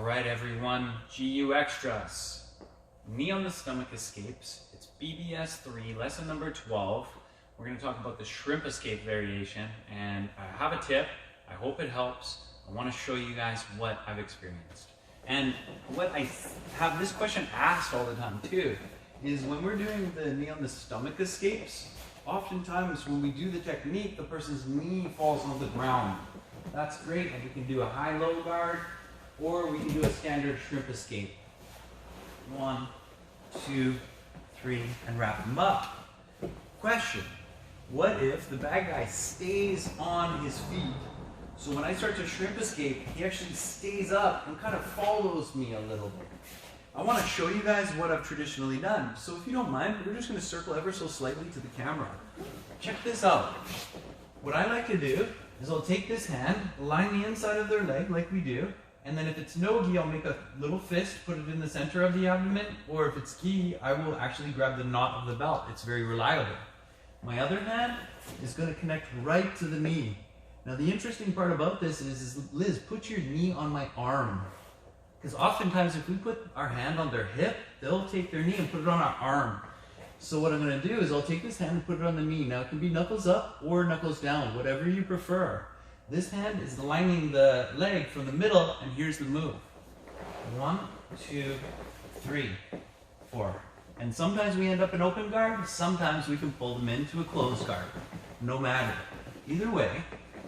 Alright everyone, GU Extras. Knee on the stomach escapes. It's BBS 3, lesson number 12. We're going to talk about the shrimp escape variation, and I have a tip. I hope it helps. I want to show you guys what I've experienced. And what I have this question asked all the time too, is when we're doing the knee on the stomach escapes, oftentimes when we do the technique, the person's knee falls on the ground. That's great, and we can do a high-low guard, or we can do a standard shrimp escape. 1, 2, 3, and wrap them up. Question, what if the bad guy stays on his feet? So when I start to shrimp escape, he actually stays up and kind of follows me a little bit. I want to show you guys what I've traditionally done. So if you don't mind, we're just going to circle ever so slightly to the camera. Check this out. What I like to do is I'll take this hand, line the inside of their leg like we do, and then if it's no gi, I'll make a little fist, put it in the center of the abdomen, or if it's gi, I will actually grab the knot of the belt. It's very reliable. My other hand is going to connect right to the knee. Now the interesting part about this is Liz, put your knee on my arm. Because oftentimes if we put our hand on their hip, they'll take their knee and put it on our arm. So what I'm going to do is I'll take this hand and put it on the knee. Now it can be knuckles up or knuckles down, whatever you prefer. This hand is lining the leg from the middle, and here's the move. 1, 2, 3, 4. And sometimes we end up in open guard, sometimes we can pull them into a closed guard. No matter. Either way,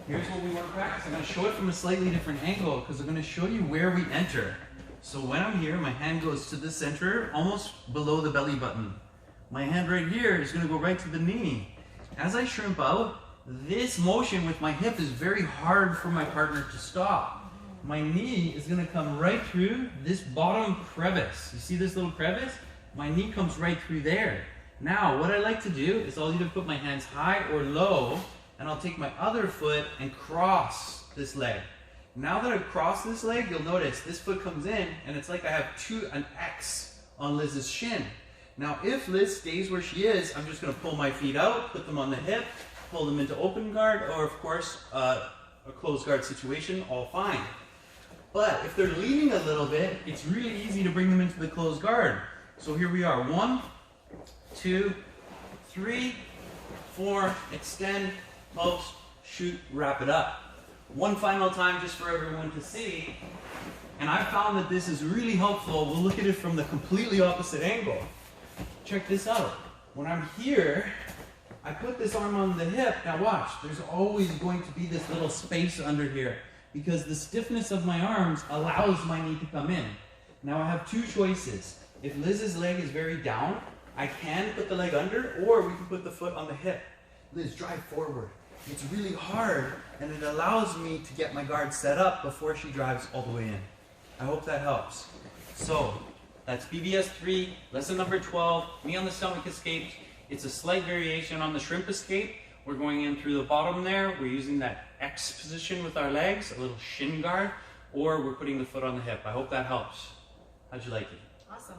here's what we want to practice. I'm going to show it from a slightly different angle because I'm going to show you where we enter. So when I'm here, my hand goes to the center, almost below the belly button. My hand right here is going to go right to the knee. As I shrimp out, this motion with my hip is very hard for my partner to stop. My knee is going to come right through this bottom crevice. You see this little crevice? My knee comes right through there. Now, what I like to do is I'll either put my hands high or low, and I'll take my other foot and cross this leg. Now that I've crossed this leg, you'll notice this foot comes in, and it's like I have an X on Liz's shin. Now, if Liz stays where she is, I'm just going to pull my feet out, put them on the hip, pull them into open guard, or of course, a closed guard situation, all fine. But if they're leaning a little bit, it's really easy to bring them into the closed guard. So here we are, 1, 2, 3, 4, extend, post, shoot, wrap it up. One final time just for everyone to see, and I found that this is really helpful. We'll look at it from the completely opposite angle. Check this out. When I'm here, I put this arm on the hip. Now watch, there's always going to be this little space under here because the stiffness of my arms allows my knee to come in. Now I have two choices. If Liz's leg is very down, I can put the leg under, or we can put the foot on the hip. Liz, drive forward. It's really hard, and it allows me to get my guard set up before she drives all the way in. I hope that helps. So, that's BBS 3, lesson number 12, knee on the stomach escapes. It's a slight variation on the shrimp escape. We're going in through the bottom there. We're using that X position with our legs, a little shin guard, or we're putting the foot on the hip. I hope that helps. How'd you like it? Awesome.